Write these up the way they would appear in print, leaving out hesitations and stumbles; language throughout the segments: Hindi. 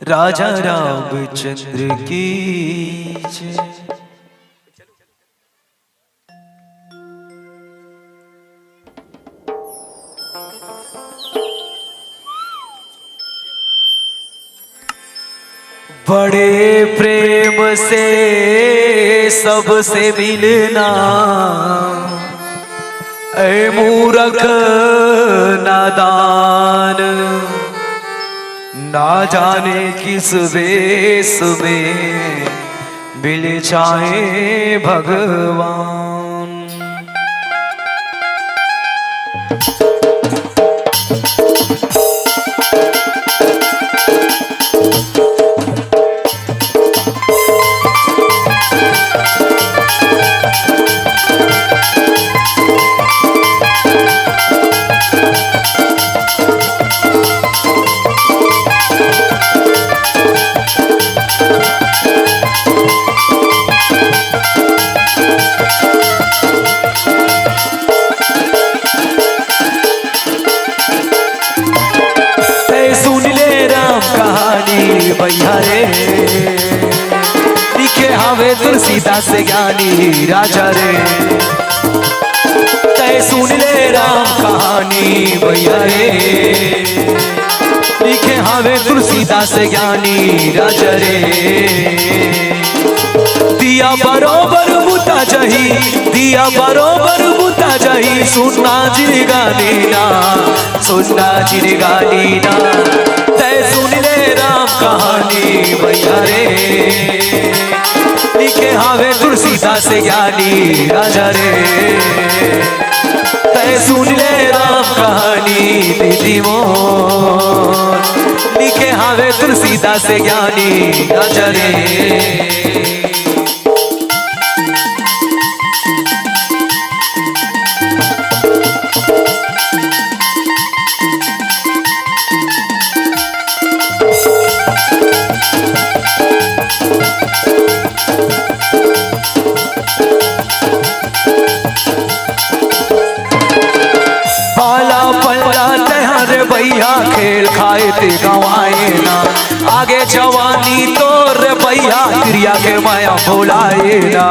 राजा रामचंद्र की जय। बड़े प्रेम से सबसे मिलना, ऐ मूर्ख नादान, ना जाने किस वेश में मिल जाए भगवान। भैया रे लिखे हवे तुलसीदास ज्ञानी राजा रे, तय सुन ले राम कहानी भैया रे, लिखे हवे तुलसीदास ज्ञानी राजा रे। दिया बरोबर बुता जही, दिया बरोबर बुता जही, सुनना जिर गानी ना, सुनना जिर गानी ना, तय सुन ले राम कहानी भैया रे, लिखे हवे तुलसीदास ज्ञानी राजा रे, तय सुन ले राम कहानी दीदी मोर, लिखे हवे तुलसीदास ज्ञानी राजा रे। भैया खेल खाए ते गवाए ना, आगे जवानी तो रे भैया क्रिया के माया भुलाए ना।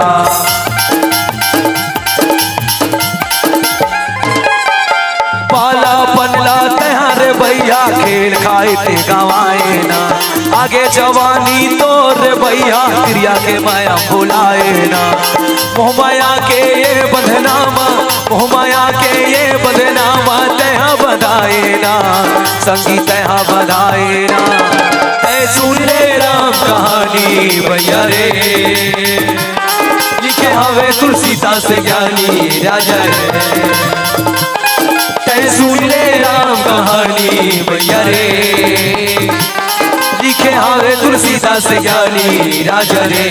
पाला पनला तेरे भैया खेल खाए ते गवाए ना, आगे जवानी तो रे भैया क्रिया के माया भुलाए ना। मोह माया के ये बंधनामा, मोह माया के ये बंधनामा तैहा बधाए ना, संगीत तैहा बधाए ना, तय सुन ले राम कहानी भैया रे, लिखे हवे तुलसीदास ज्ञानी राजा रे, तय सुन ले राम कहानी भैया रे, लिखे हवे तुलसीदास ज्ञानी राजा रे।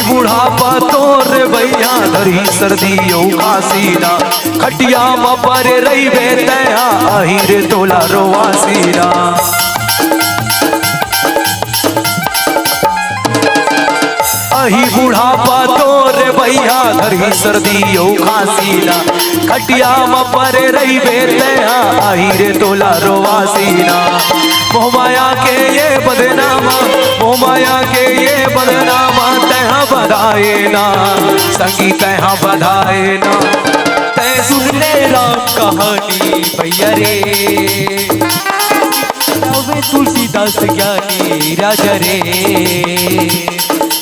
बुढ़ापा तोर भैया धरी सर्दी कासीना, खटिया में परे रही बेतया आहिर तोला रोवासीना। अही बुढ़ापा तोर भैया धरी सर्दी खासीना, खटिया में परे रही बेतया आहिर तोला रोवासीना। मोह माया के ये बदनामा, मोह माया के ये बदनामा तैहा बधाए ना, संगीत तैहा बधाए ना, तय सुन ले राम कहानी भैया रे, तुलसीदास ज्ञानी राजा रे,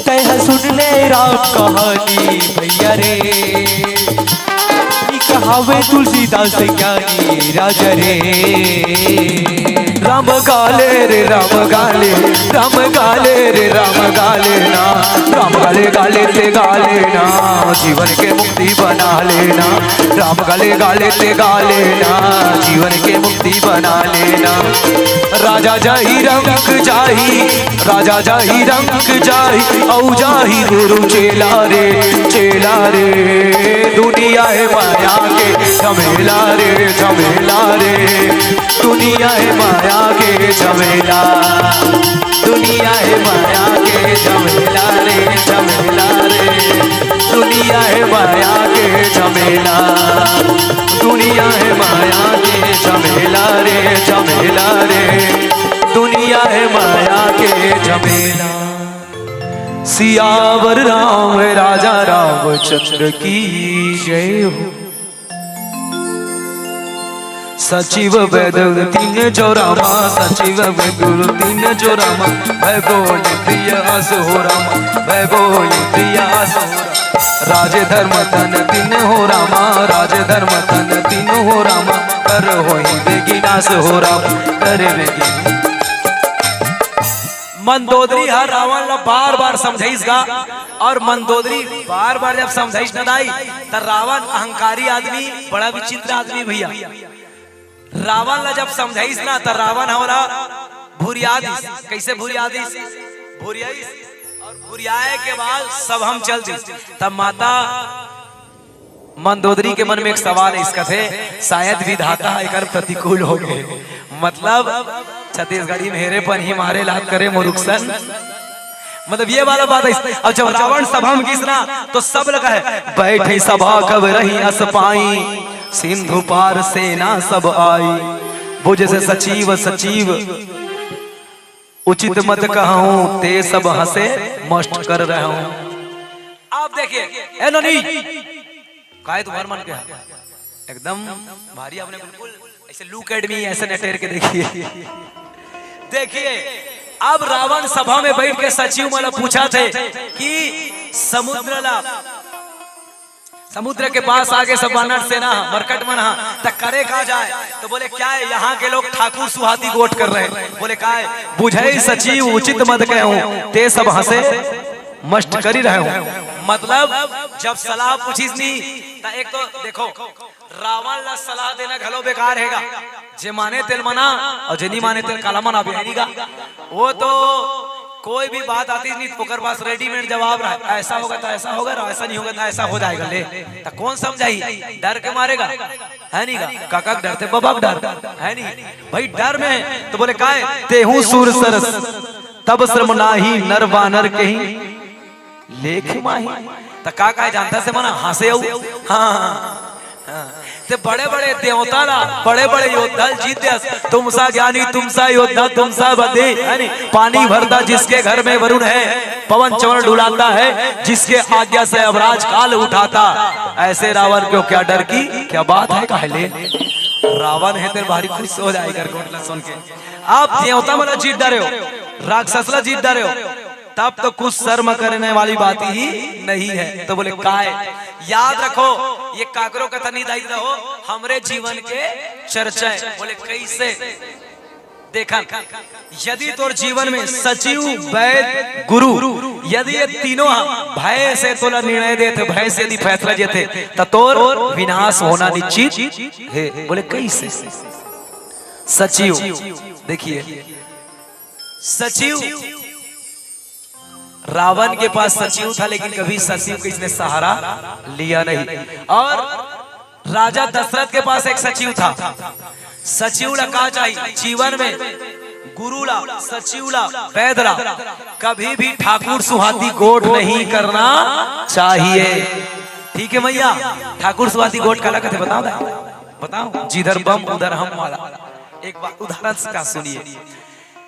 तय सुन ले राम कहानी भैया रे, हवे तुलसीदास ज्ञानी राजा रे। राम गाले रे राम गाले, राम गाले रे राम गाले ना, राम गाले गाले ते गाले ना, जीवन के मुक्ति बना लेना, राम गाले गाले ते गाले ना, जीवन के मुक्ति बना लेना। राजा जाही रंग जाही, राजा जाही रंग जाही, औ जाही गुरु चेला रे, चेला रे। दुनिया है माया के झमेला रे, दुनिया है माया के झमेला, दुनिया है माया के झमेला रे, झमेला रे, दुनिया है माया के झमेला, दुनिया है माया के झमेला रे, झमेला रे, दुनिया है माया के झमेला। सियावर राम राजा रामचंद्र की जय हो। सचिव वैद तीन जो रामा, सचिव वैद तीन जो रामा, भय बोल प्रिय असो रामा, भय बोल प्रिय असो राजे धर्म तन तीन हो रामा, राजे धर्म तन तीन हो रामा, कर हो बेगिनास हो राम, करे बेगिन। मंदोदरी हर रावण ला बार बार समझाइसगा, और मंदोदरी बार बार जब समझाइस न दाई तो रावण अहंकारी आदमी, बड़ा विचित्र आदमी भैया। रावण ला जब समझाइस ना तो रावण हमारा भूरियादिस, कैसे भूरियादिस, भूरियादिस, और भूरियाए के बाद सब हम चल दी। तब माता मंदोदरी के मन में एक सवाल है, इसका थे शायद विधाता एकर प्रतिकूल हो गए, मतलब छत्तीसगढ़ी मेरे पर ही मारे लात करे मोरुक्सन, मतलब ये वाला बात है। अब जब रावण सभा में घिसना तो सब लगा है बैठे सभा कब रही अस पाई, सिंधु पार सेना सब आई, भुज से सचिव सचिव उचित मत कहूं, ते सब हंसे मस्त कर रहे हूं। आप देखिए ननी काय तुम्हार मन क्या एकदम भारी, आपने बिल्कुल ऐसे लुक एट मी ऐसे नटेर के देखिए। देखिए अब रावण सभा में बैठ के सचिव मला पूछा थे कि समुद्र के पास आगे सब वानर सेना मरकट मना तक करे कहा जाए, तो बोले क्या है, यहाँ के लोग ठाकुर सुहाती गोट कर रहे हैं। बोले क्या है, बुझे सचिव उचित मत कहूं, ते सब हंसे मस्त करी रहे हूं। मतलब जब सलाह पूछीस नहीं तो एक तो देखो रावण ला सलाह देना घलो बेकार हैगा, जे माने तेल मना और जे नहीं माने तेल काला मना बेहरीगा। वो तो कोई भी बात आती नहीं तो ओकर पास रेडीमेड जवाब रहा, ऐसा होगा तो ऐसा होगा, ऐसा नहीं होगा तो ऐसा हो जाएगा। ले तो कौन समझाई, डर के मारेगा है नहीं गा, काका डरते बाबा डर है नहीं भाई, डर में तो बोले काय तेहू सूर सरस तब श्रम नाही नर वानर कहीं लेख माही, तो का जानता से मना हंसे हाँ ते बड़े बड़े देवता ला बड़े बड़े योद्धा जीत दिया, तुम सा ज्ञानी तुम सा योद्धा तुम सा बदे है नी, पानी भरता जिसके घर में वरुण है, पवन चवर डुलाता है जिसके आज्ञा से अवराज काल उठाता, ऐसे रावण को क्या डर की क्या बात है कहले। रावण है तेरे भारी खुश हो जाएगा गोटला सुन के। आप देवता वाला जीत डरे हो, राक्षसला जीत डरे हो, तब तो कुछ शर्म करने वाली बात ही नहीं है। तो बोले काय याद रखो ये काकरों का तनी दायित्व हो, हमरे जीवन के चर्चा है। बोले कैसे, देखा यदि तोर जीवन में सचिव वैद गुरु यदि ये तीनों भय से तोला निर्णय देते, भय से यदि फैसला देते तो तोर विनाश होना निश्चित है। बोले कैसे, सचिव देखिए सचिव रावण के पास सचिव था लेकिन कभी सचिव को इसने सहारा लिया नहीं, और राजा दशरथ के पास एक सचिव था। सचिव ला का चाहिए जीवन में, गुरु ला सचिव ला वैद ला कभी भी ठाकुर सुहाती गोट नहीं करना चाहिए। ठीक है भैया, ठाकुर सुहाती गोट का लगत है बताओ बताओ, जिधर बम उधर हम वाला। एक बात उदाहरण का सुनिए,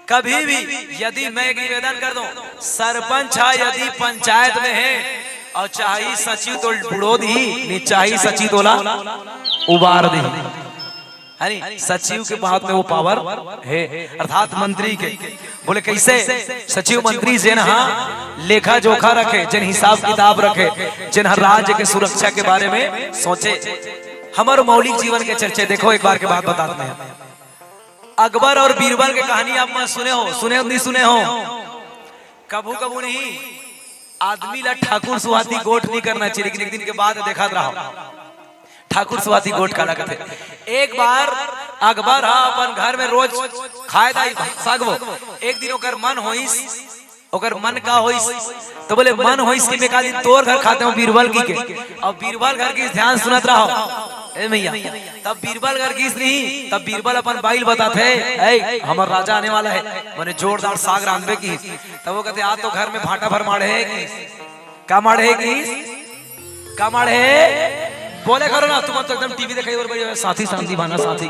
कभी भी यदि मैं एक निवेदन कर दूं, सरपंच यदि पंचायत में है और चाहे सचिव तो बुड़ो दी नहीं, चाहे सचिव तोला उबार दी है नी, सचिव के बात में वो पावर है, अर्थात मंत्री के। बोले कैसे, सचिव मंत्री जिन लेखा जोखा रखे, जिन हिसाब किताब रखे, जिन राज्य के सुरक्षा के बारे में सोचे, हमारे मौलिक जीवन के चर्चे। देखो एक बार के बात बताते हैं, अकबर और बीरबल की कहानी आप सुने हो नहीं सुने हो, कबू कबू नहीं आदमी ला ठाकुर सुहाती गोट नहीं करना चाहिए, लेकिन एक दिन के बाद देखा रहा ठाकुर सुहाती गोट का लगत है। एक बार अकबर अपन घर में रोज खाए दाई सागवो, एक दिन ओकर मन होइस, ओकर मन का होइस तो बोले मन होइस कि मैं का दिन तोर घर खाते हूँ बीरबल की के, और बीरबल घर की ध्यान सुनत रहो ए भैया तब बीरबल घर की नहीं, तब बीरबल अपन बाइल बताते है हमार राजा आने वाला है, मैंने जोरदार साग रांधबे की। तब वो कहते आज तो घर में भाटा भर माड़े है की, का माड़े है की, का माड़े है, बोले करो ना तुम तो एकदम टीवी देखाई और बड़ी साथी शांति भाना साथी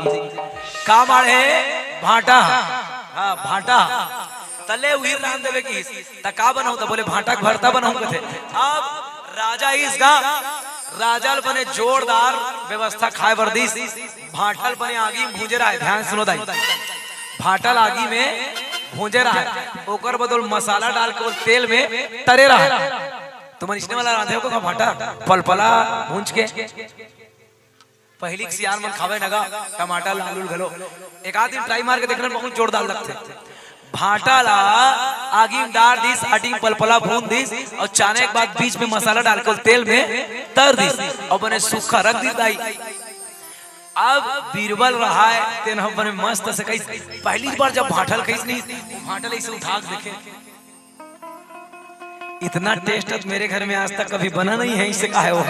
का माड़े है भाटा, हाँ भाटा तले उही रांध देवे की त का बनाऊ, तो बोले भाटा का भरता बनाऊ कहते। अब राजा इसका राजल बने जोरदार व्यवस्था खाए बर्दिश, भाटल बने आगी में भूंजे रहा है, ध्यान सुनो दाई, भाटल आगी में भूंजे रहा है, ओकर बदल मसाला डाल के तेल में तरे रहा है। तुम इसने वाला रांधे को भाटा पलपला भूंज के पहली सियार मन खावे नगा टमाटर लालूल घलो, एक आध दिन ट्राई मार के देखने बहुत जोरदार लगते। भाटा ला आगी में डाल दिस, आटी में पलपला भून दिस और चाने के बाद बीच में मसाला डालकर तेल में तर दिस और बने सूखा रख दी दाई। अब बीरबल रहा है तेन हम बने मस्त से कहीं, पहली बार जब भाटल कहीं नहीं, भाटल ऐसे उठा के देखे, इतना टेस्ट मेरे घर में आज तक कभी बना नहीं है, इसे कहा है वो।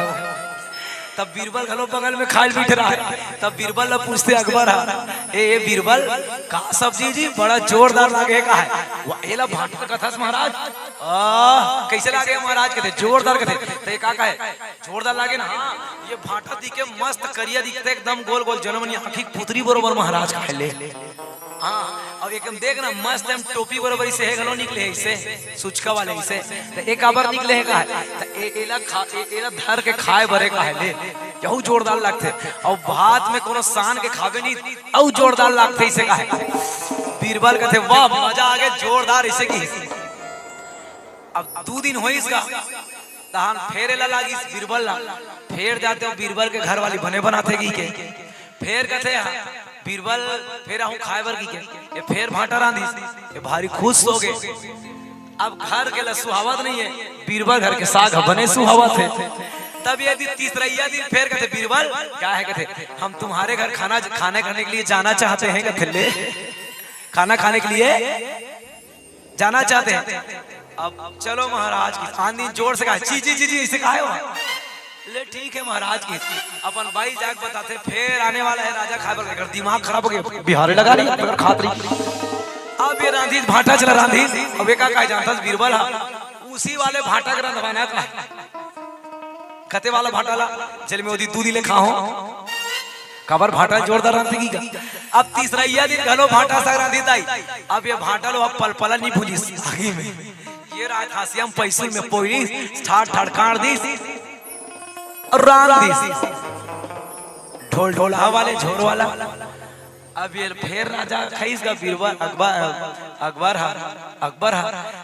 तब बीरबल घलो बगल में खाल बैठ रहा है, तब बीरबल पूछते अकबर ए बीरबल का सब्जी जी बड़ा जोरदार लागे का है, एला भाटा कथा महाराज कैसे लागे महाराज, कहते जोरदार, कहते का है जोरदार लागे ना, हाँ ये भाटा दिखे मस्त करिया दिखते एकदम गोल गोल जनमनी आखी पुतरी बरोबर महाराज खा ले, हाँ अब एकदम देख ना मस्त हम टोपी बरोबर इसे है घलो निकले है, इसे सुचका वाले इसे एक आबर निकले है का है, एला धर के खाए भरे का है ले, यहू जोरदार लगते और भात में कोनो सान के खावे नहीं औ जोरदार लगते इसे का है। बीरबल कहते वाह मजा आ गया जोरदार इसे की। अब 2 दिन हो इसका तहान फेर ला लागी बीरबल ला, फेर जाते हो बीरबल के घर वाली बने बनाते की के, फेर कहते बीरबल फेर आहू खाए बर की के, ये फेर भाटा रांधी, ये भारी खुश हो गए। अब घर के ला सुहावत नहीं है, बीरबल घर के साग बने सुहावत है। तब यदि तीसरा दिन फेर कहते बीरबल क्या है, कहते हम तुम्हारे घर खाने खाने के लिए जाना चाहते हैं, कहते ले खाना खाने के लिए जाना चाहते हैं। अब चलो महाराज की आंधी जोर से कहा जी जी जी जी इसे कहा है, ले ठीक है महाराज की अपन भाई जाग बताते, फिर आने वाला है राजा खाबर का, दिमाग खराब हो गया बिहारी लगा रही है खातरी। अब ये रांधी भाटा चला रांधी, अब एक का जानता बीरबल उसी वाले भाटा का रंधवाना का खते वाला भाटा ला जल में ओदी दूध ले खाओ कबर भाटा जोरदार रांधी की। अब तीसरा दिन घलो भाटा सा रांधी दाई, अब ये भाटा लो अब पलपला नहीं भूली आगे में, ये रात हासियम पैसुल में पोई ठाट ठाट काट दी ढोल ढोल वाले झोर वाला। अब ये फिर राजा खईस का बीरबल अकबर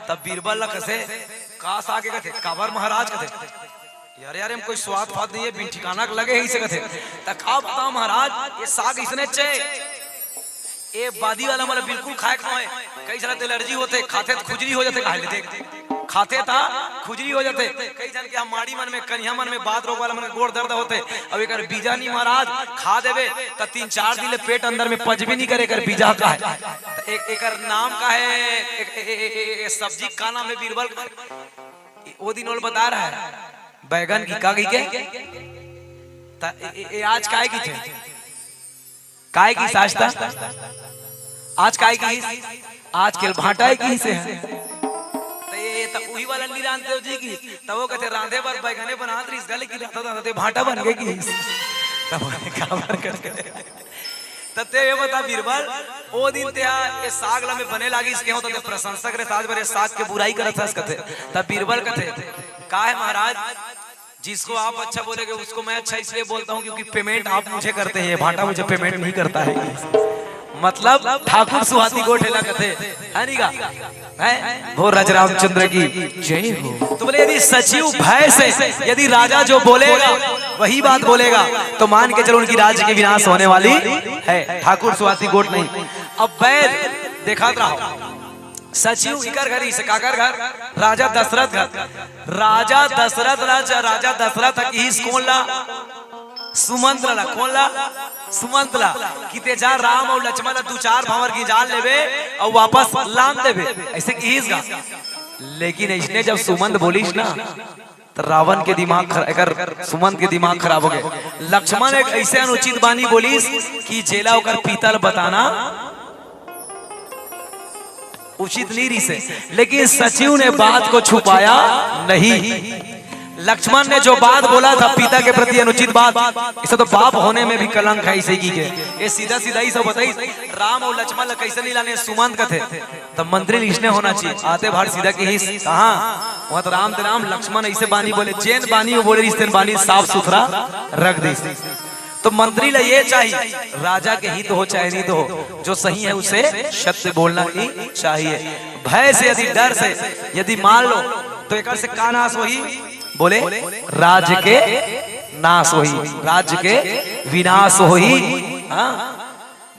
तब बीरबल ला कसे कास आगे कथे काबर महाराज कथे यार यार हम कोई स्वाद फाद नहीं है, बिन ठिकाना लगे ही से कथे तक का बताओ महाराज ये साग इसने चे ए बादी वाला मतलब बिल्कुल खाए ना है, कई सारा एलर्जी होते खाते तो खुजली हो जाते, कहा लेते खाते था खुजली हो जाते, कई जन के माड़ी मन में कन्या मन में बात रोग वाला मन में गोड़ दर्द होते। अब एक बीजा नहीं महाराज खा देवे तो 3-4 दिन पेट अंदर में पच भी नहीं करे, कर बीजा का है एक नाम का है सब्जी का नाम है बीरबल, वो दिन और बता रहा है बैगन की का के आज काय की थे काय की साश्ता आज काय की आज केल भाटा की से है तो वही वाला नहीं रांधते हो जी की, तब वो कहते रांधे पर बैगने बना रही इस गले की रहता भाटा बन गई की तब काबर करके तते ये बता बीरबल ओ दिन ते ये साग ला में बने लागी इसके हो तो प्रशंसक रे साज बरे साग के बुराई करत हस कहते। तब बीरबल कहते का है महाराज जिसको आप अच्छा बोलेगे उसको मैं अच्छा इसलिए बोलता हूँ क्योंकि पेमेंट आप मुझे करते हैं, भाटा मुझे पेमेंट नहीं करता है, मतलब ठाकुर सुहाती गोठेला कहते है नी का है वो राज रामचंद्र की जय हो। तो बोले यदि सचिव भय से यदि राजा जो बोलेगा वही बात बोलेगा तो मान के चलो उनकी राज्य की विनाश होने वाली है, ठाकुर सुहाती गोट नहीं। अब वैद देखा रहा सचिव इकर घर से काकर घर राजा दशरथ घर, राजा दशरथ की कौन ला सुमंत ला कौन ला सुमंत ला किते जा राम और लक्ष्मण 2-4 भावर की जान लेवे और वापस लाम देवे ऐसे कीस गा। लेकिन इसने जब सुमंत बोलीस ना तो रावण के दिमाग अगर सुमंत के दिमाग खराब हो गए। लक्ष्मण एक ऐसे अनुचित बानी बोली कि जेला होकर पीतल बताना उचित नहीं रही से, लेकिन सचिव ने बात को छुपाया नहीं। लक्ष्मण ने जो बात बोला था पिता के प्रति अनुचित बात, इसे तो बाप होने में भी कलंक है इसे की के। ये सीधा सीधा ही सब बताई राम और लक्ष्मण कैसे नहीं लाने सुमंत का थे, तब मंत्री लिखने होना चाहिए आते भार सीधा की ही कहा वहां तो राम लक्ष्मण ऐसे बानी बोले जैन बानी बोले रिश्ते बानी साफ सुथरा रख दी। तो मंत्री ला ये चाहिए राजा के हित हो चाहे नहीं तो हो, जो सही है उसे सत्य बोलना ही चाहिए। भय से यदि डर से यदि मान लो तो एक से का नाश होही, बोले राज्य के नाश होही, राज्य के विनाश होही।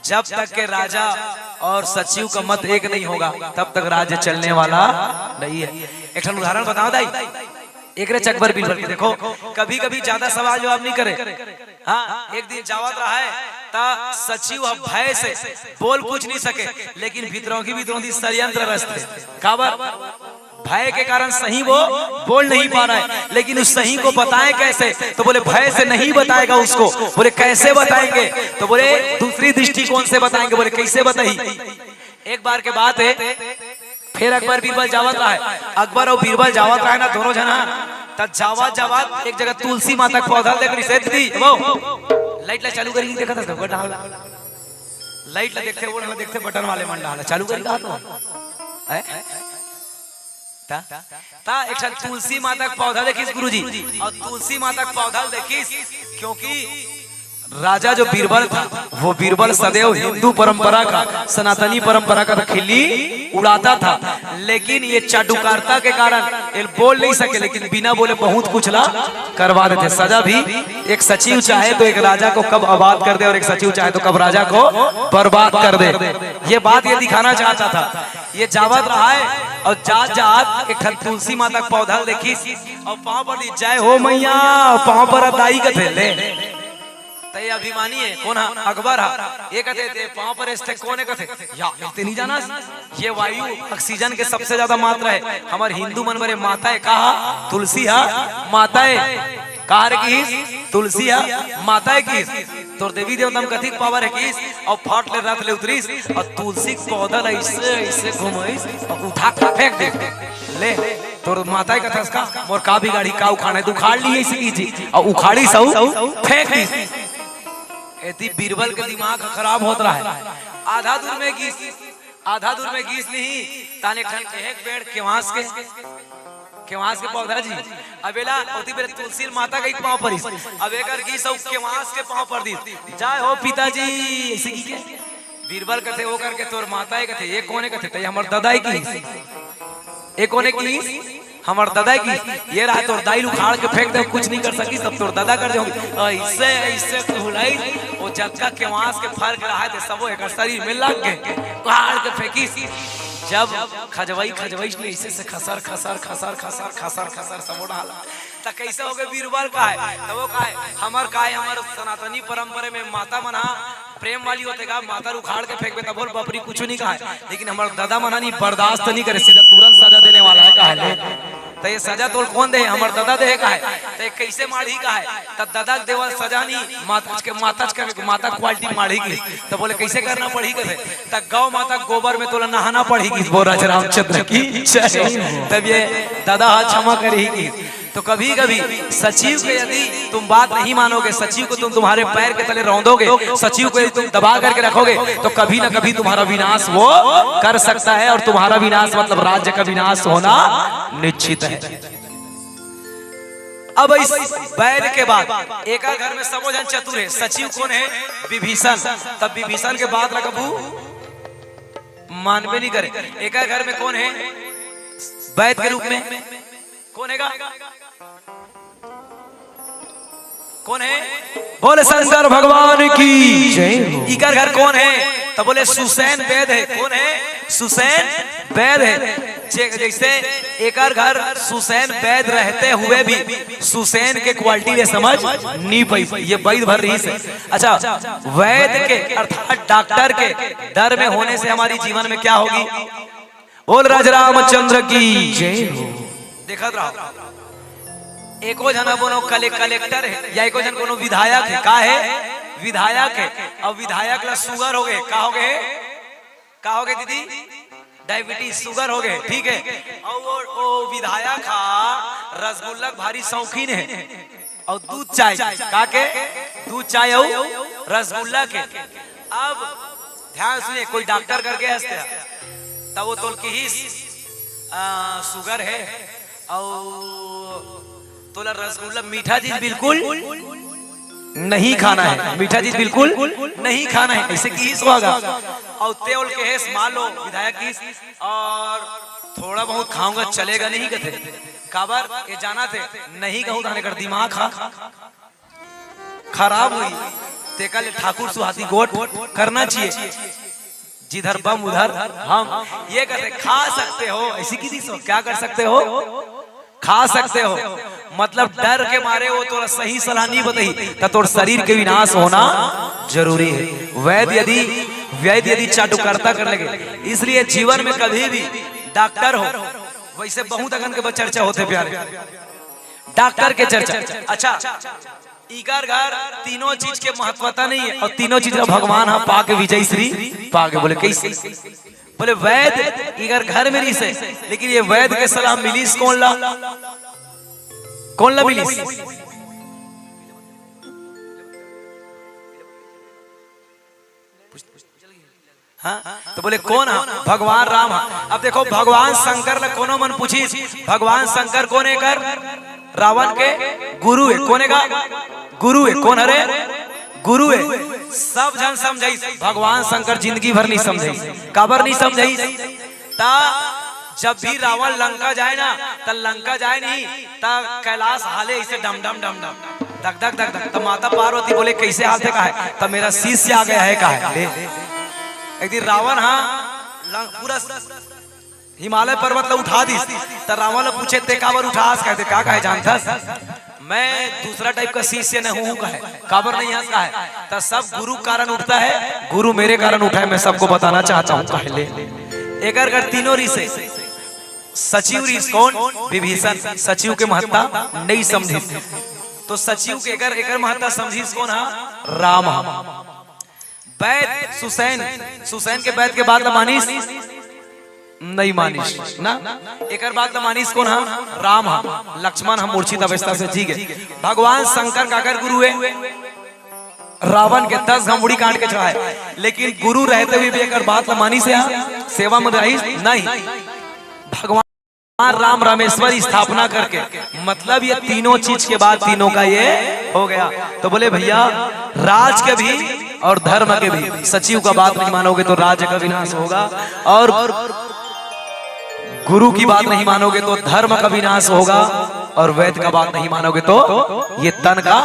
जब तक के राजा और सचिव का मत एक नहीं होगा तब तक राज्य चलने वाला नहीं है। एक उदाहरण बताओ दाई, एक रे चकबर बिलबर के देखो कभी कभी ज्यादा सवाल जवाब नहीं करे। हाँ एक दिन जावत रहा है ता सचिव भय से बोल कुछ नहीं सके, लेकिन भीतरों की षड्यंत्र रचते काबर भय के कारण सही वो बोल नहीं पा रहा है, लेकिन उस सही को बताएं कैसे, तो बोले भय से नहीं बताएगा उसको। बोले कैसे बताएंगे, तो बोले दूसरी दृष्टिकोण से बताएंगे। बोले कैसे बताई। एक बार के बात है फिर अकबर बीरबल जावत रहा है, अकबर और बीरबल जावत रहा है ना दोनों जना, तब जावत एक जगह तुलसी माता का पौधा देख रही वो लाइट ला चालू करेंगे देखा था लाइट ला देखते बटन वाले मन डाला चालू करेगा तो एक तुलसी माता का पौधा देखिस गुरुजी, और तुलसी माता का पौधा देखिस क्योंकि राजा जो बीरबल था वो बीरबल सदैव हिंदू परंपरा का सनातनी परंपरा का खिल्ली उड़ाता था, लेकिन ये चाटुकारिता के कारण ये बोल नहीं सके, लेकिन बिना बोले बहुत कुछ ला करवा देते। सजा भी एक सचिव चाहे तो एक राजा को कब आबाद कर दे और एक सचिव चाहे तो कब राजा को बर्बाद कर दे, ये बात ये दिखाना चाहता था। ये जावत रहा है और जात एक तुलसी माता का पौधा देखी और पाँव पर जय हो मैया, पाँव पर दाई का थे ले तय अभिमानी है कौन है अकबर है। ये कहते थे पाँव पर स्टे कौन है कहते या नहीं जाना, ये वायु ऑक्सीजन के सबसे ज्यादा मात्रा है। हमारे हिंदू मन बरे माता है कहा तुलसी है माता है कार की तुलसी है माता है की तो देवी देवता में कथिक पावर है की और फाट ले रात ले उतरीस और तुलसी पौधा ऐसे ऐसे घुमाईस और उठा फेंक दे ले तो माता का था मोर का भी गाड़ी का उखाड़े तो उखाड़ ली ऐसे कीजिए और उखाड़ी सऊ फेंक दी। यदि बीरबल के दिमाग खराब होता रहा है आधा दूर में गीस नहीं ताने ठन के एक पेड़ केवास के पौधा जी अबेला ओती बेरे तुलसी माता के पांव पर अब एकर गीस और केवास के पांव पर दी जाय हो पिताजी ऐसे की के बीरबल कथे वो करके तोर माता है कथे ये कोने कथे त हमर दादाई की एक कोने की हमार दादा की ये रहा तोर दाई उखाड़ के फेंक दे कुछ नहीं कर सकी सब तोर दादा कर जाओगे ऐसे ऐसे हुलाई वो जक्का के वास के फर्क रहा है सब एक शरीर में लग गए उखाड़ के फेंकी। जब खजवाई ने इसे से खसर सब डाला त कैसे हो गए बीरबल का है तब वो का है हमार सनातनी परंपरा में माता मना प्रेम वाली होते का माता उखाड़ के फेंक तब बोल बपरी कुछ नहीं कहा है, लेकिन हमारा दादा मना नहीं बर्दाश्त नहीं करे सीधा तुरंत सजा देने वाला है कहा तो ये सजा तो कौन दे हमार दादा दे का है तो कैसे माढ़ी का है तब दादा देवल सजा नहीं माता क्वालिटी माढ़ी की तो बोले कैसे करना पड़ी करे तब गौ माता गोबर में तोला नहाना पड़ेगी वो राजा रामचंद्र की तब ये दादा क्षमा करेगी। तो कभी कभी सचिव को यदि तुम बात नहीं मानोगे, सचिव को तुम तुम्हारे पैर के तले रौंदोगे, सचिव को यदि तुम दबा करके रखोगे तो कभी ना कभी तुम्हारा विनाश वो कर सकता है, और तुम्हारा विनाश मतलब राज्य का विनाश होना निश्चित है। अब इस बैल के बाद एक घर में सबो जन चतुर है। सचिव कौन है? विभीषण। तब विभीषण के बाद रखबू मानवे नहीं करे। एक घर में कौन है वैद्य के रूप में? कौन है? कौन है? बोले शंकर भगवान की जय। इकर घर कौन है? तो बोले सुसैन वैद्य है। कौन है? सुसैन वैद्य है। जैसे एकर घर सुसैन वैद्य रहते हुए भी सुसैन के क्वालिटी ले समझ नहीं पाई, ये वैद्य भर रही है। अच्छा, वैद्य के अर्थात डॉक्टर के दर में होने से हमारी जीवन में क्या होगी? बोल राज रामचंद्र की जय हो। देखा रहा एको जना कोनो कलेक्टर है या एको जन कोनो विधायक है, का है विधायक है। और विधायक ला शुगर हो गए, का हो गए, का हो गए दीदी, डायबिटीज शुगर हो गए, ठीक है। और वो विधायक रसगुल्ला भारी शौकीन है और दूध चाय, का के दूध चाय और रसगुल्ला के। अब ध्यान सुनिए, कोई डॉक्टर करके हंसते तब वो तोल की ही शुगर है और तोला रसगुल्ला मीठा चीज बिल्कुल नहीं खाना है, मीठा चीज बिल्कुल नहीं खाना है, ऐसे की होगा। और तेल के हेस मान लो विधायक की और थोड़ा बहुत खाऊंगा चलेगा नहीं कहते, काबर ये जाना थे नहीं कहूँ थाने कर दिमाग खराब हुई तेका ले ठाकुर सुहाती गोट करना चाहिए, जिधर बम उधर हम ये कहते खा सकते हो, ऐसी किसी से क्या कर सकते हो, खा सकते हो। मतलब डर के मारे वो तोरा सही सलाह नहीं बताई तो तोर शरीर के विनाश होना जरूरी है। वैद्य यदि चाटुकर्ता कर लगे, इसलिए जीवन में कभी भी डॉक्टर हो, वैसे बहुत अगन के चर्चा होते प्यारे डॉक्टर के चर्चा। अच्छा इगर घर तीनों चीज के महत्वता नहीं है और तीनों चीज भगवान हम पाके विजय श्री पाके। बोले कैसे, बोले वैद्य इगर घर में से, लेकिन ये वैद्य के सलाह मिलीस कौन ला मिलीस, हाँ तो बोले कौन है, भगवान राम है। अब देखो भगवान शंकर ला कोनो मन पूछी, भगवान शंकर कौन है कर, रावण के गुरु है, कौन है का गुरु है, कौन हरे गुरु है। सब जन समझाई, भगवान शंकर जिंदगी भर नहीं समझाई, काबर नहीं समझाई ता जब भी रावण लंका जाए ना त लंका जाए नहीं ता कैलाश हाले ऐसे डम डम डम डम धक धक धक धक। तो माता पार्वती बोले कैसे हालते का है, तब मेरा शिष्य आ गया है का है। एक दिन रावण पूरा हिमालय पर्वत ला उठा दी तो रावण ने पूछे ते काबर उठास, कहते का है जानता मैं दूसरा टाइप का शिष्य न हूँ का है, काबर नहीं हंस का है। तो सब गुरु कारण उठता है, गुरु मेरे कारण उठा है, मैं सबको बताना चाहता हूँ। कहले एक तीनों ऋषि सचिव ऋषि कौन, विभीषण सचिव के महत्ता नहीं समझी, तो सचिव के एकर महत्ता समझी कौन है, राम। वैद सुसैन के वैद के बाद मानिस नहीं मानिस ना, एक बात मानिस कौन है, राम है। लक्ष्मण हम मूर्छित अवस्था से, ठीक है। भगवान शंकर काकर गुरु है, रावण के 10 घमुड़ी काट के चढ़ाए, लेकिन गुरु रहते हुए भी एक बात मानी से सेवा में रही नहीं। भगवान राम रामेश्वर स्थापना करके, मतलब ये तीनों चीज के बाद तीनों का ये हो गया। तो बोले भैया राज के भी और धर्म के भी सचिव का बात नहीं मानोगे तो राज्य का विनाश होगा, और गुरु की बात नहीं मानोगे तो धर्म का विनाश होगा, और वेद का बात नहीं मानोगे तो ये तन का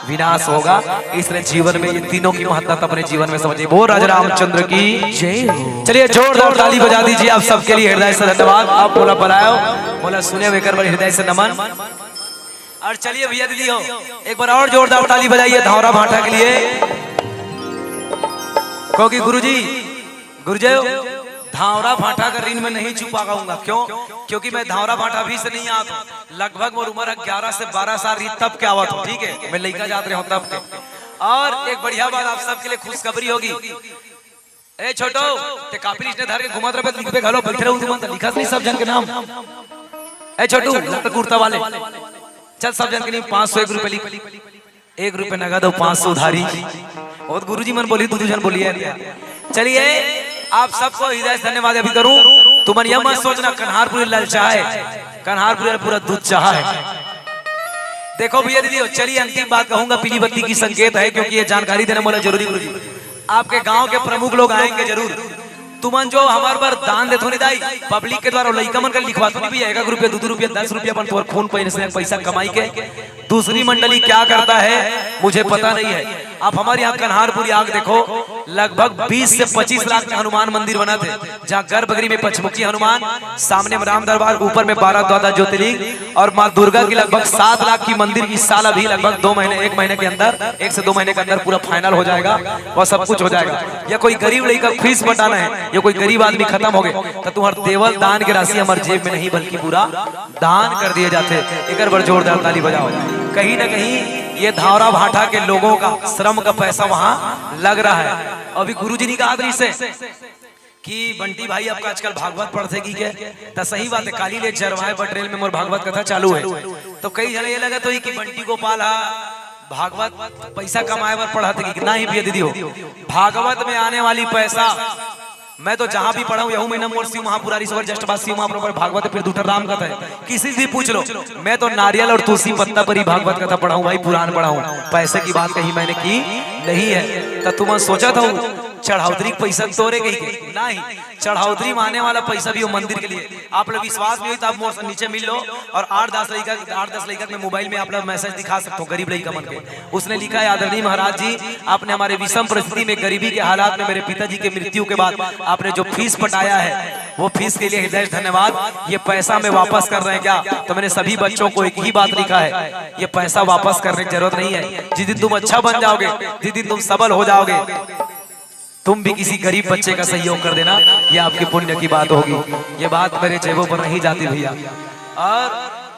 विनाश होगा। इसलिए जीवन में ये तीनों की महत्ता अपने जीवन में समझिए। वो राजा रामचंद्र की जय। चलिए जोरदार ताली बजा दीजिए आप सबके लिए, हृदय से धन्यवाद। आप बोला परायो बोला सुने वेकर बड़े हृदय से नमन। और चलिए भैया दीदी हो एक बार और जोरदार ताली बजाइए धावरा भाटा के लिए, क्योंकि गुरुजय धावरा भाटा का ऋण में नहीं चुका पाऊंगा। क्यों? क्योंकि मैं धावरा भाटा भी से नहीं आता, लगभग मोर उम्र 11 से 12 साल तब के आवत हूँ, ठीक है। मैं लड़का जाते रहा तब के। और एक बढ़िया बात आप सबके लिए खुशखबरी होगी, ए छोटो ते कापी लिस्ट ने धर के घुमा रहे लिख पे घलो बैठे रहूं, तुम लिखा नहीं सब जन के नाम। ए छोटू लड़का कुर्ता वाले चल सब जन के लिए 501 रुपए लिख, 1 रुपए नगद और 500 उधारी। और गुरुजी मन बोली तू जन बोलिए। चलिए आप सबको हृदय से धन्यवाद अभी करूं। तुम यह मत सोचना कन्हारपुरी ललचा है, कन्हारपुरी पूरा दूध चाह है। देखो भैया दीदी चलिए अंतिम बात कहूंगा, पीली बत्ती की संकेत है, क्योंकि ये जानकारी देना बोला जरूरी। गुरुजी आपके गांव के प्रमुख लोग आएंगे जरूर, तुमन जो हमारे पर दान देते नहीं दाई पब्लिक के द्वारा लइका मन का लिखवा तो नहीं भी 1 रुपया 2 रुपया 10 रुपया अपन खून पैसे कमाई के दूसरी मंडली क्या करता है मुझे पता नहीं है। आप हमारे यहाँ कन्हारपुर आग देखो, लगभग 20 से 25 लाख के हनुमान मंदिर बना थे, जहाँ गर्भगृह में पंचमुखी हनुमान, सामने में राम दरबार, ऊपर में 12 ज्योतिर्लिंग और माँ दुर्गा की लगभग 7 लाख की मंदिर इस साल अभी लगभग 1 महीने के अंदर, 1 से 2 महीने के अंदर पूरा फाइनल हो जाएगा और सब कुछ हो जाएगा। या कोई गरीब लड़का फीस बटाना है, या कोई गरीब आदमी खत्म हो गए तो तुम्हारे देवल दान की राशि हमारे जेब में नहीं बल्कि पूरा दान कर दिए जाते। एक बार जोरदार ताली बजाओ। कहीं ना कहीं ये धावरा भाटा के लोगों का श्रम का पैसा वहां लग रहा है। अभी गुरुजी ने कहा था इसे कि बंटी भाई आपका आजकल भागवत पढ़ते की के तो सही बात है, काली ले जरवाए बटरेल में मोर भागवत कथा चालू है तो कई जने ये लगा तो कि बंटी गोपाल भागवत पैसा कमाए पर पढ़ाते कि नहीं भी दीदी हो। भागवत में आने वाली पैसा मैं तो जहां भी पढ़ा हूं यहू महीना मोर शिव महापुरारी सवर जस्ट बाद शिव महापुर भागवत फिर दूठर राम कथा है, किसी से भी पूछ लो। मैं तो नारियल और तुलसी पत्ता पर ही भागवत कथा पढ़ा हूं भाई, पुराण पढ़ा हूं। पैसे की बात कहीं मैंने की नहीं है। तो तुम सोचा था चढ़ाउतरी पैसा तोरे कहीं नहीं, चढ़ाउतरी में आने वाला पैसा भी हो मंदिर के लिए। आप लोग विश्वास नहीं हुई तो आप मोर नीचे मिल लो और 8-10 लड़का में मोबाइल में आप लोग मैसेज दिखा सकते हो गरीब लड़का मन के। उसने लिखा है, आदरणीय महाराज जी आपने हमारे विषम परिस्थिति में गरीबी के हालात में मेरे पिताजी के मृत्यु के बाद आपने जो फीस पटाया है वो फीस के लिए हृदय धन्यवाद। ये पैसा में वापस कर रहे हैं क्या? तो मैंने सभी बच्चों को एक ही बात लिखा है, ये पैसा वापस करने की जरूरत नहीं है। जिस दिन तुम अच्छा बन जाओगे, जिस दिन तुम सबल हो जाओगे, तुम भी किसी गरीब बच्चे का सहयोग कर देना, ये आपके पुण्य की बात होगी। ये बात मेरे जेबों पर नहीं जाती भैया। और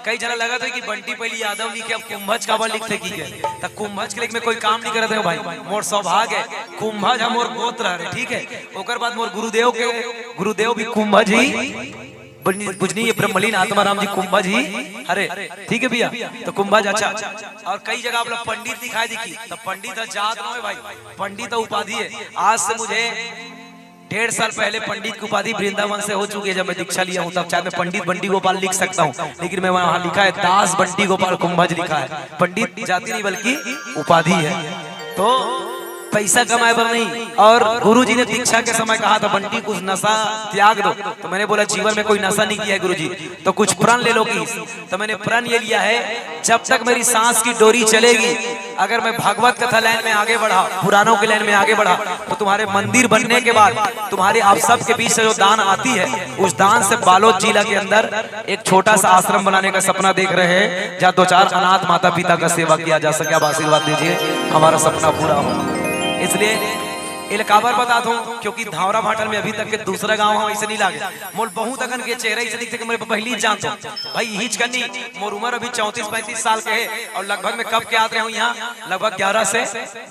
कई जना लगा था कि बंटी पहली यादव लिखे अब कुंभज का बल लिखते की के तो कुंभज के लिए मैं कोई काम नहीं करते हो भाई। मोर सौभाग्य है कुंभज हम मोर गोत्र है, ठीक है। ओकर बाद मोर गुरुदेव भी कुंभज ही बुझनी ये ब्रह्मलीन आत्माराम जी कुंभज ही अरे ठीक है भैया। तो कुंभज अच्छा। और कई जगह आप लोग पंडित दिखाई दिखी तो पंडित जात ना है भाई, पंडित उपाधि है। आज से मुझे 1.5 साल पहले पंडित की उपाधि वृंदावन से हो चुकी है। जब मैं दीक्षा लिया हूँ तब चाहे मैं पंडित बंटी गोपाल लिख सकता हूँ, लेकिन मैं वहां लिखा है दास बंटी गोपाल कुंभज लिखा है। पंडित जाति नहीं बल्कि उपाधि है। तो पैसा कमाए पर नहीं। और गुरुजी ने दीक्षा के समय कहा था बंटी कुछ नशा त्याग दो, तो मैंने बोला जीवन में कोई नशा नहीं किया है गुरुजी, तो कुछ प्रण ले लो की। तो मैंने प्रण ये लिया है, जब तक मेरी सांस की डोरी चलेगी, अगर मैं भागवत कथा लाइन में आगे बढ़ा, पुराणों की लाइन में आगे बढ़ा, तो तुम्हारे मंदिर बनने के बाद तुम्हारे आप सब के बीच से जो दान आती है, उस दान से बालोद जिला के अंदर एक छोटा सा आश्रम बनाने का सपना देख रहे हैं, जहाँ 2-4 अनाथ माता पिता का सेवा किया जा सके। आप आशीर्वाद दीजिए हमारा सपना पूरा हो। इसलिए इलाकावर बता दूं, क्योंकि धावरा भाटल में अभी तक के दूसरा गांव हम ऐसे नहीं लागे। मोर बहुत अगन के चेहरे ऐसे दिखते कि मेरे पहली जानते हो भाई हिच करनी। मोर उम्र अभी 34-35 साल के है और लगभग मैं कब के आते रहा हूँ यहाँ, लगभग 11 से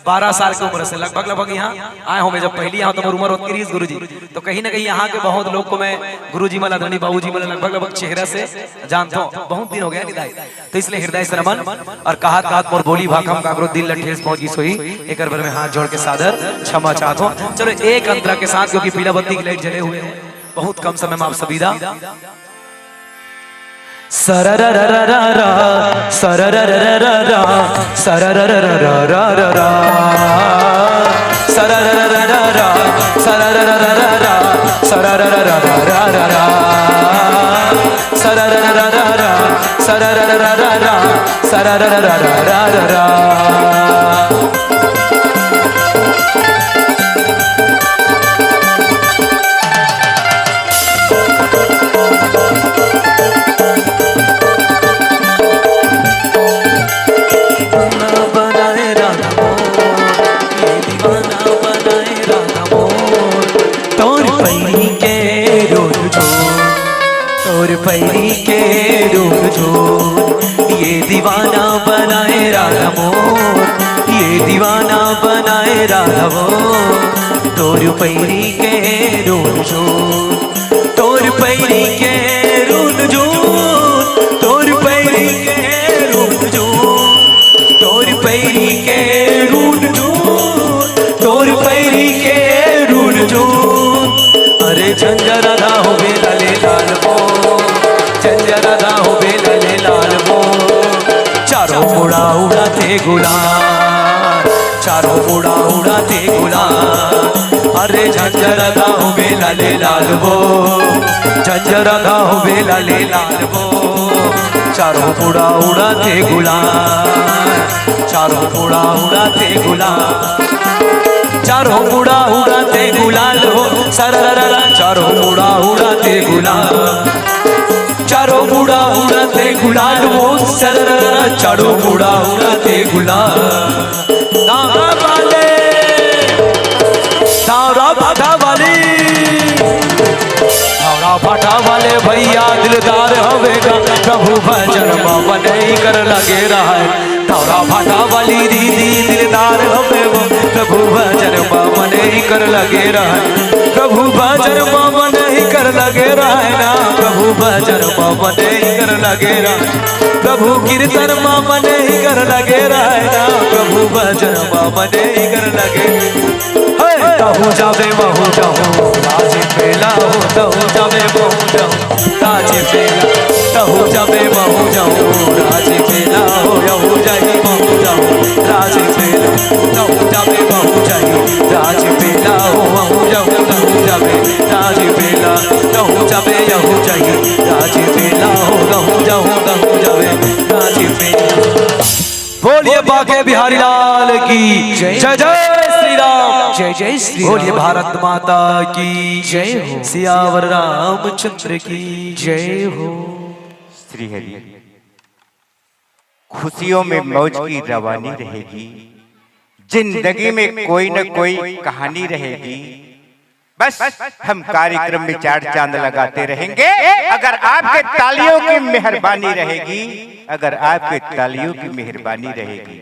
12 साल की उम्र से लगभग यहाँ आए हूँ। मैं जब पहली यहाँ तो मोर उम्र होती रही गुरु जी। तो कहीं ना कहीं यहाँ के बहुत लोग को मैं गुरु जी मला धनी बाबू जी मला लगभग चेहरा से जानता हूँ। बहुत दिन हो गया निदाई, तो इसलिए हृदय से नमन। और कहा मोर बोली भाखम काकरो दिल लठेस पहुंच गई सोई, एक बार में हाथ जोड़ के सादर क्षमा चाहता हूँ। चलो एक अंतरा के साथ, क्योंकि पीला बत्ती की लाइट जले हुए हैं, बहुत कम समय में आप सभी दा सररररररा सररररररा सररररररा सररररररा सररररररा सररररररा सररररररा सररररररा सररररररा। पैरी के रूप जो ये दीवाना बनाए राधा मोर, ये दीवाना बनाए राधा मोर। तोर पैरी के रूप जो, तोर पैरी के रूप जो, तोर पैरी के रूप जो, तोर पैरी के रूप जो, तोर पैरी के रूप जो। अरे झंझरा ना हो बेला ले लाल बो, राधा हो बेलले लाल वो, चारों मुड़ा उड़ाते गुलाल, चारों मुड़ा उड़ाते गुलाल। अरे झंझरा हो बेलले लाल वो, झंझरा हो बेलले लाल वो, चारों उड़ा उड़ाते गुलाल, चारों उड़ा उड़ाते गुलाल, चारों उड़ा उड़ाते गुलाल हो सररररा, चारों उड़ा उड़ाते गुलाल, चारों उड़ा उड़ाते गुलाल हो सररररा, चारों उड़ा उड़ाते गुलाल। तारा वाले, तारा बाधा वाली, तारा बाधा वाले भैया दिलदार हवेगा, प्रभु भजन मन ही कर लगे रहा है। तारा भाटा वाली दीदी दिलदार हवेगा, प्रभु भजन मन ही कर लगे रहा है, प्रभु भजन मन ही कर लगे रहा है ना, प्रभु भजन मन ही कर लगे रहा है, प्रभु कीर्तन मन ही कर लगे रहा है ना, प्रभु भजन मन ही कर लगे। कहूँ जावे महू जाऊँ राज पेला हो, कहूँ जावे महू जाऊँ राज पेला, कहूँ जावे महू जाऊँ राज पेला हो, यहू जाही महू जाऊँ राज पेला, कहूँ जावे महू जाही राज पेला हो, महू जाऊँ कहूँ जावे राज पेला, कहूँ जावे यहू जाही राज पेला हो, कहूँ जाऊँ कहूँ जावे राज पेला। बोलिए बाके बिहारी लाल की जय, जय श्री राम, जय जय श्री बोलिए भारत माता की जय हो, सियावर रामचंद्र की जय हो। श्री हरि। खुशियों में मौज की रवानी रहेगी, जिंदगी में कोई न कोई कहानी रहेगी, बस हम कार्यक्रम में चार चांद लगाते रहेंगे अगर आपके तालियों की मेहरबानी रहेगी, अगर आपके तालियों की मेहरबानी रहेगी।